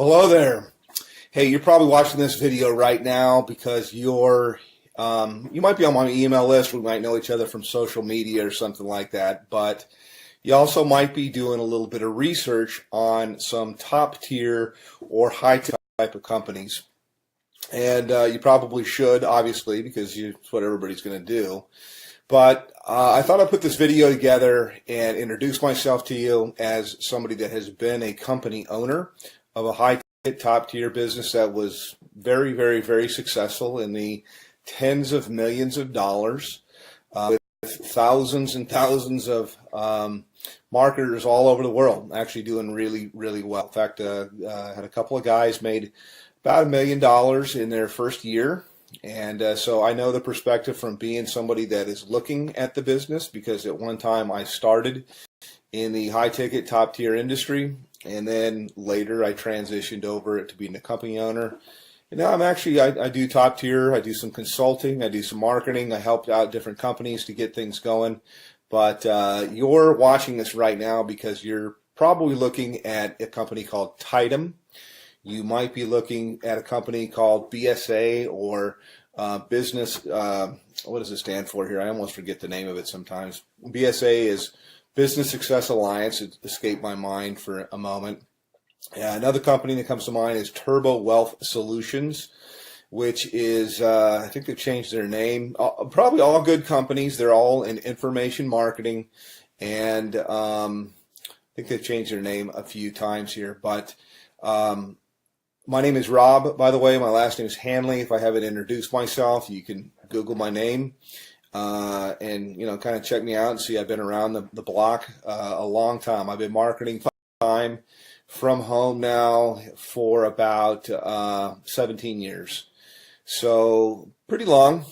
Hello there. Hey, you're probably watching this video right now because you might be on my email list. We might know each other from social media or something like that. But you also might be doing a little bit of research on some top tier or high type of companies. And you probably should, obviously, because it's what everybody's going to do. But I thought I'd put this video together and introduce myself to you as somebody that has been a company owner of a high top tier business that was very, very, very successful in the tens of millions of dollars with thousands and thousands of marketers all over the world, actually doing really, really well. In fact, I had a couple of guys made about $1 million in their first year. And so I know the perspective from being somebody that is looking at the business, because at one time I started in the high ticket top tier industry, and then later I transitioned over to being a company owner. And now I do top tier, I do some consulting, I do some marketing, I helped out different companies to get things going. But you're watching this right now because you're probably looking at a company called Tidem. You might be looking at a company called BSA or business, what does it stand for here? I almost forget the name of it sometimes. BSA is Business Success Alliance. It escaped my mind for a moment. Another company that comes to mind is Turbo Wealth Solutions, which is, I think they've changed their name. Probably all good companies. They're all in information marketing. And I think they've changed their name a few times here. But my name is Rob, by the way. My last name is Hanley. If I haven't introduced myself, you can Google my name and kind of check me out and see I've been around the block a long time. I've been marketing time from home now for about 17 years. So pretty long,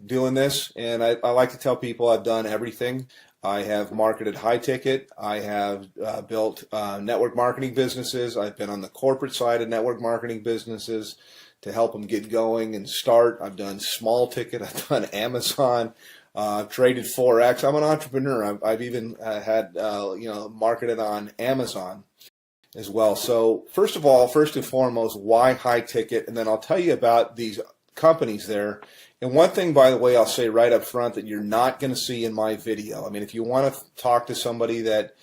doing this. And I like to tell people I've done everything. I have marketed high ticket. I have built network marketing businesses. I've been on the corporate side of network marketing businesses to help them get going and start. I've done small ticket. I've done Amazon. I've traded Forex. I'm an entrepreneur. I've even had marketed on Amazon as well. So first and foremost, why high ticket? And then I'll tell you about these companies there. And one thing, by the way, I'll say right up front that you're not going to see in my video. I mean, if you want to talk to somebody that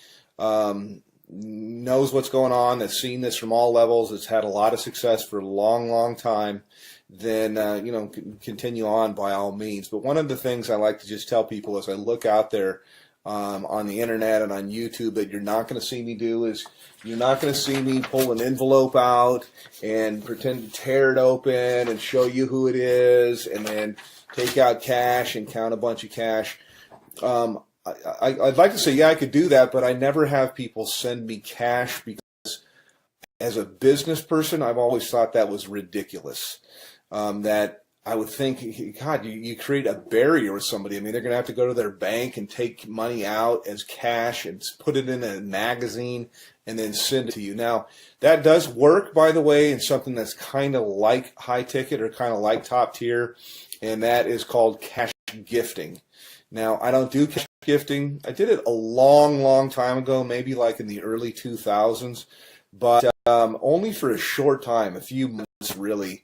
knows what's going on, that's seen this from all levels, that's had a lot of success for a long, long time, then, continue on by all means. But one of the things I like to just tell people as I look out there on the internet and on YouTube that you're not going to see me do is you're not going to see me pull an envelope out and pretend to tear it open and show you who it is and then take out cash and count a bunch of cash. I'd like to say, yeah, I could do that, but I never have people send me cash because as a business person, I've always thought that was ridiculous. That I would think, God, you create a barrier with somebody. I mean, they're going to have to go to their bank and take money out as cash and put it in a magazine and then send it to you. Now, that does work, by the way, in something that's kind of like high ticket or kind of like top tier, and that is called cash gifting. Now, I don't do cash gifting. I did it a long, long time ago, maybe like in the early 2000s, but only for a short time, a few months really.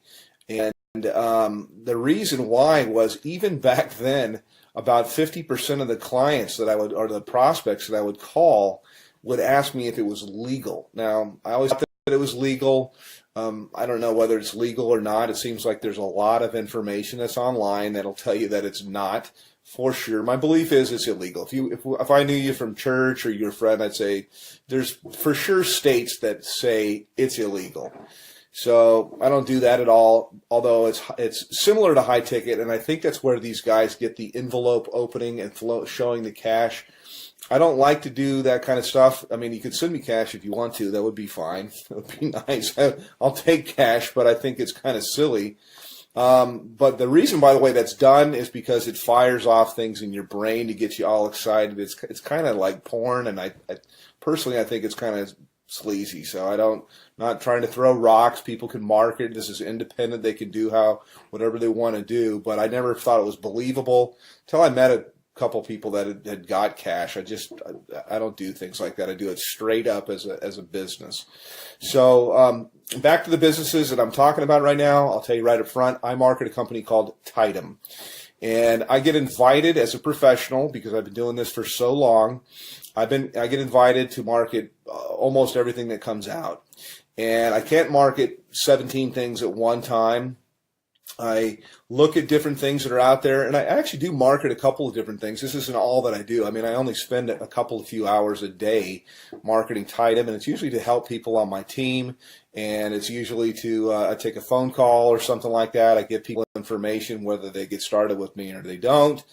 And the reason why was even back then, about 50% of the clients that I would, or the prospects that I would call, would ask me if it was legal. Now, I always thought that it was legal. I don't know whether it's legal or not. It seems like there's a lot of information that's online that'll tell you that it's not for sure. My belief is it's illegal. If I knew you from church or you're a friend, I'd say there's for sure states that say it's illegal. So I don't do that at all, although it's similar to high ticket, and I think that's where these guys get the envelope opening and showing the cash. I don't like to do that kind of stuff. I mean, you could send me cash if you want to. That would be fine. That would be nice. I'll take cash, but I think it's kind of silly. But the reason, by the way, that's done is because it fires off things in your brain to get you all excited. It's kind of like porn, and I personally, I think it's kind of sleazy. So not trying to throw rocks. People can market. This is independent. They can do whatever they want to do. But I never thought it was believable until I met couple people that had got cash. I don't do things like that. I do it straight up as a business. So back to the businesses that I'm talking about right now. I'll tell you right up front, I market a company called Tidem. And I get invited as a professional, because I've been doing this for so long. I get invited to market almost everything that comes out. And I can't market 17 things at one time. I look at different things that are out there, and I actually do market a couple of different things. This isn't all that I do. I mean, I only spend a few hours a day marketing Tidem, and it's usually to help people on my team, and it's usually to I take a phone call or something like that. I give people information, whether they get started with me or they don't.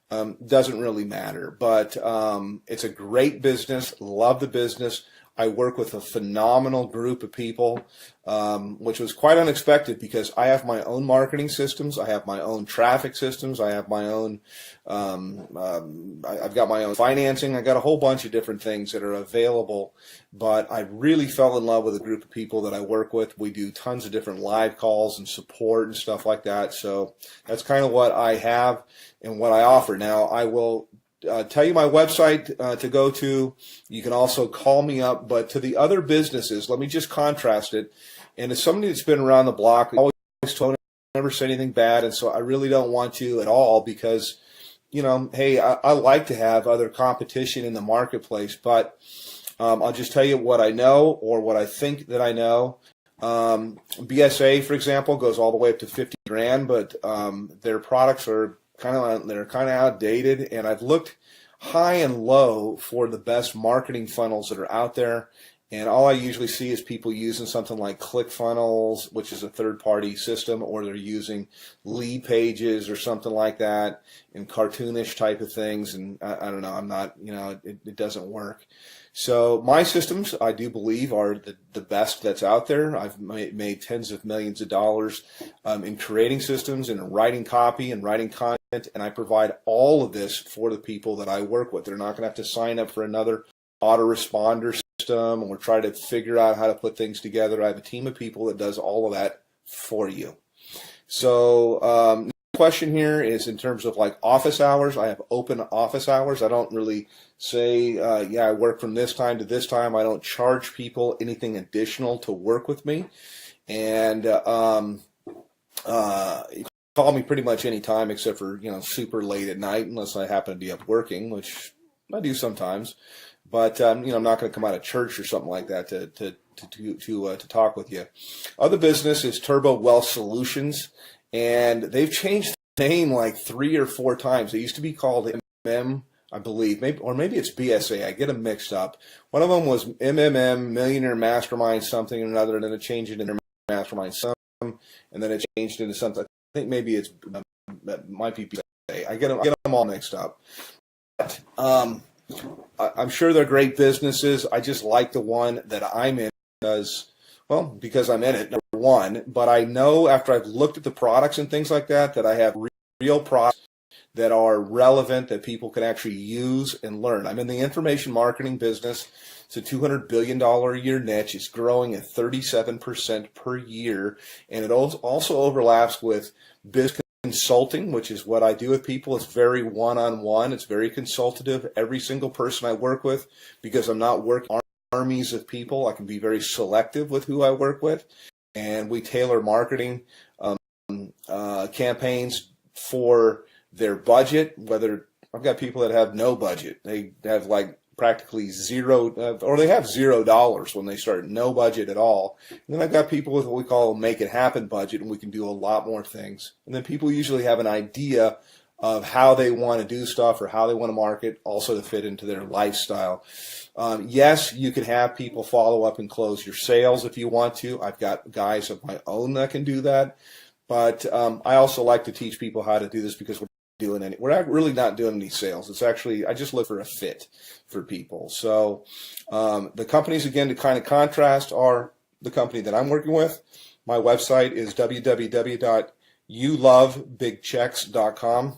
Doesn't really matter, but it's a great business. Love the business. I work with a phenomenal group of people, which was quite unexpected, because I have my own marketing systems. I have my own traffic systems. I have my own, I've got my own financing. I got a whole bunch of different things that are available, but I really fell in love with a group of people that I work with. We do tons of different live calls and support and stuff like that. So that's kind of what I have and what I offer. Now, I will tell you my website to go to. You can also call me up. But to the other businesses, let me just contrast it. And as somebody that's been around the block, I always told never say anything bad, and so I really don't want to at all, because, you know, hey, I like to have other competition in the marketplace. But I'll just tell you what I know, or what I think that I know. BSA, for example, goes all the way up to 50 grand, but their products are kind of outdated, and I've looked high and low for the best marketing funnels that are out there, and all I usually see is people using something like ClickFunnels, which is a third-party system, or they're using Lead Pages or something like that, and cartoonish type of things, and I don't know, I'm not, you know, it doesn't work. So my systems, I do believe, are the best that's out there. I've made tens of millions of dollars in creating systems and writing copy and writing content, and I provide all of this for the people that I work with. They're not going to have to sign up for another autoresponder system or try to figure out how to put things together. I have a team of people that does all of that for you. So question here is in terms of like office hours. I have open office hours. I don't really say, yeah, I work from this time to this time. I don't charge people anything additional to work with me. And you can call me pretty much any time, except for, you know, super late at night, unless I happen to be up working, which I do sometimes. But you know, I'm not going to come out of church or something like that to talk with you. Other business is Turbo Wealth Solutions. And they've changed the name like 3 or 4 times. It used to be called MM, I believe, maybe it's BSA. I get them mixed up. One of them was MMM, Millionaire Mastermind something or another, and then it changed it into Mastermind something, and then it changed into something. I think maybe it might be BSA. I get them all mixed up. But I'm sure they're great businesses. I just like the one that I'm in because I'm in it, number one, but I know after I've looked at the products and things like that, that I have real products that are relevant, that people can actually use and learn. I'm in the information marketing business. It's a $200 billion a year niche. It's growing at 37% per year, and it also overlaps with business consulting, which is what I do with people. It's very one-on-one. It's very consultative. Every single person I work with, because I'm not working armies of people, I can be very selective with who I work with, and we tailor marketing campaigns for their budget. Whether I've got people that have no budget, they have like practically zero, or they have $0 when they start, no budget at all. And then I've got people with what we call a make it happen budget, and we can do a lot more things. And then people usually have an idea of how they want to do stuff or how they want to market, also to fit into their lifestyle. Yes, you can have people follow up and close your sales if you want to. I've got guys of my own that can do that. But I also like to teach people how to do this, because we're really not doing any sales. It's actually, I just look for a fit for people. So the companies, again, to kind of contrast, are the company that I'm working with. My website is www.youlovebigchecks.com.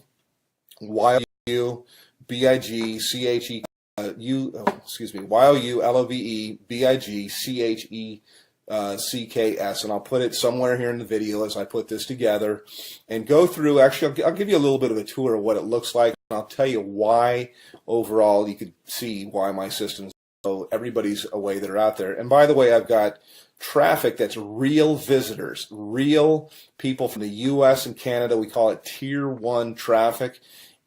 YOULOVEBIGCHE CKS, and I'll put it somewhere here in the video as I put this together and go through. Actually, I'll give you a little bit of a tour of what it looks like, and I'll tell you why overall you could see why my systems, so everybody's away that are out there. And by the way, I've got traffic that's real visitors, real people from the US and Canada. We call it tier 1 traffic.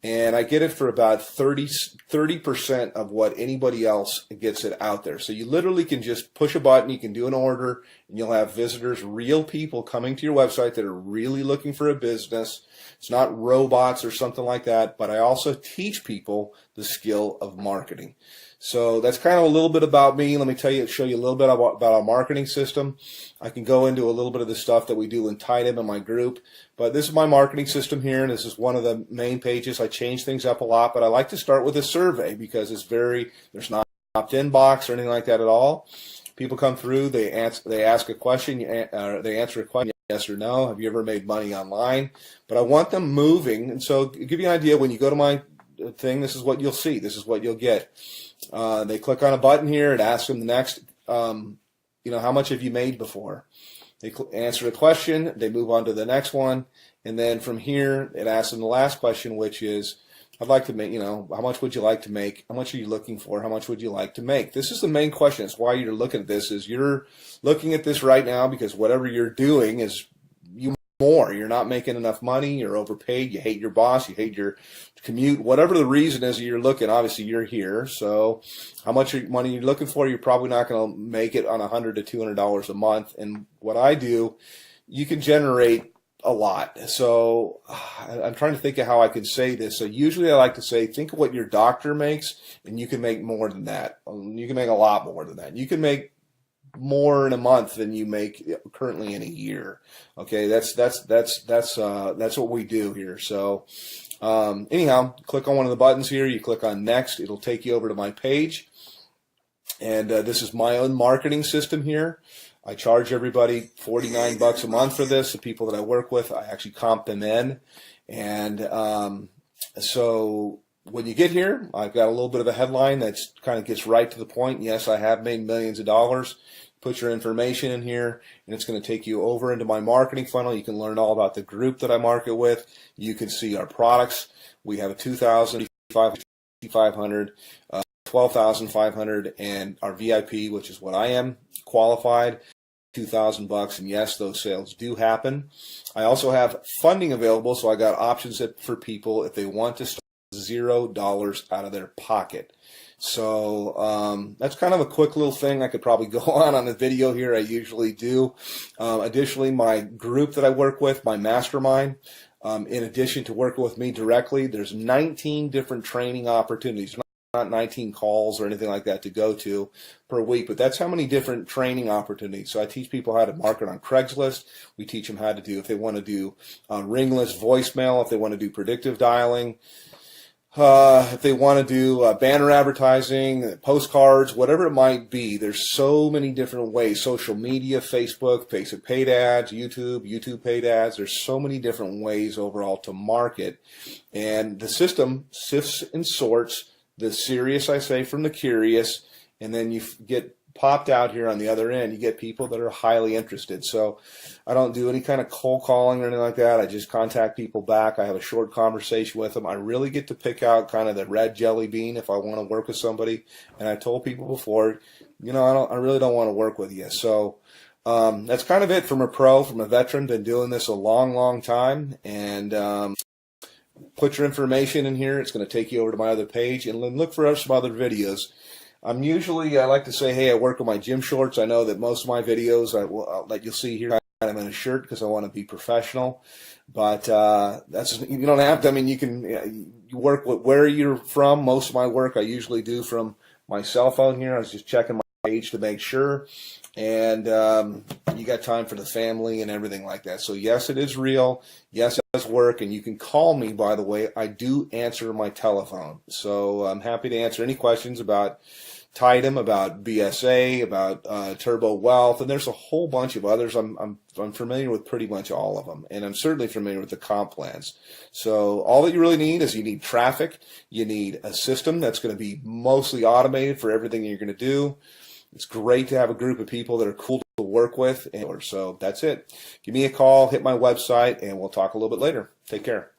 And I get it for about 30% of what anybody else gets it out there. So you literally can just push a button, you can do an order, and you'll have visitors, real people coming to your website that are really looking for a business. It's not robots or something like that, but I also teach people the skill of marketing. So that's kind of a little bit about me. Let me show you a little bit about our marketing system. I can go into a little bit of the stuff that we do in Tidem in my group, but this is my marketing system here, and this is one of the main pages. I change things up a lot, but I like to start with a survey because there's not an opt-in box or anything like that at all. People come through, they ask a question, they answer a question, yes or no. Have you ever made money online? But I want them moving, and so to give you an idea, when you go to my thing, this is what you'll see. This is what you'll get. They click on a button here. It asks them the next, how much have you made before? They answer the question. They move on to the next one. And then from here, it asks them the last question, which is, I'd like to make, how much would you like to make? How much are you looking for? How much would you like to make? This is the main question. It's why you're looking at this, is you're looking at this right now because whatever you're doing is more. You're not making enough money. You're overpaid. You hate your boss. You hate your commute. Whatever the reason is you're looking, obviously you're here. So how much money you're looking for, you're probably not going to make it on $100 to $200 a month. And what I do, you can generate a lot. So I'm trying to think of how I can say this. So usually I like to say, think of what your doctor makes, and you can make more than that. You can make a lot more than that. You can make more in a month than you make currently in a year. Okay, that's what we do here. So anyhow, click on one of the buttons here. You click on next. It'll take you over to my page. And this is my own marketing system here. I charge everybody $49 a month for this. The people that I work with, I actually comp them in. And so when you get here, I've got a little bit of a headline that kind of gets right to the point. Yes, I have made millions of dollars. Put your information in here, and it's going to take you over into my marketing funnel. You can learn all about the group that I market with. You can see our products. We have a 2,000, 5,500, 12,500, and our VIP, which is what I am, qualified, $2,000. And yes, those sales do happen. I also have funding available, so I got options for people if they want to start $0 out of their pocket. So that's kind of a quick little thing. I could probably go on the video here. I usually do. Additionally, my group that I work with, my mastermind, in addition to working with me directly, there's 19 different training opportunities. Not 19 calls or anything like that to go to per week, but that's how many different training opportunities. So I teach people how to market on Craigslist. We teach them how to do, if they want to do ringless voicemail, if they want to do predictive dialing, if they want to do banner advertising, postcards, whatever it might be. There's so many different ways. Social media, Facebook paid ads, YouTube paid ads. There's so many different ways overall to market. And the system sifts and sorts the serious, I say, from the curious, and then you get popped out here on the other end. You get people that are highly interested. So I don't do any kind of cold calling or anything like that. I just contact people back. I have a short conversation with them. I really get to pick out kind of the red jelly bean if I want to work with somebody. And I told people before, I really don't want to work with you. So that's kind of it from a pro, from a veteran. Been doing this a long, long time. And put your information in here. It's going to take you over to my other page, and then look for some other videos. I like to say, hey, I work with my gym shorts. I know that most of my videos that you'll see here, I'm in a shirt because I want to be professional. But you don't have to. I mean, you work with where you're from. Most of my work I usually do from my cell phone here. I was just checking my page to make sure. And you got time for the family and everything like that. So yes, it is real. Yes, it does work. And you can call me, by the way. I do answer my telephone. So I'm happy to answer any questions about Tidem, about BSA, about Turbo Wealth, and there's a whole bunch of others. I'm familiar with pretty much all of them, and I'm certainly familiar with the comp plans. So all that you really need is you need traffic. You need a system that's going to be mostly automated for everything you're going to do. It's great to have a group of people that are cool to work with. So that's it. Give me a call, hit my website, and we'll talk a little bit later. Take care.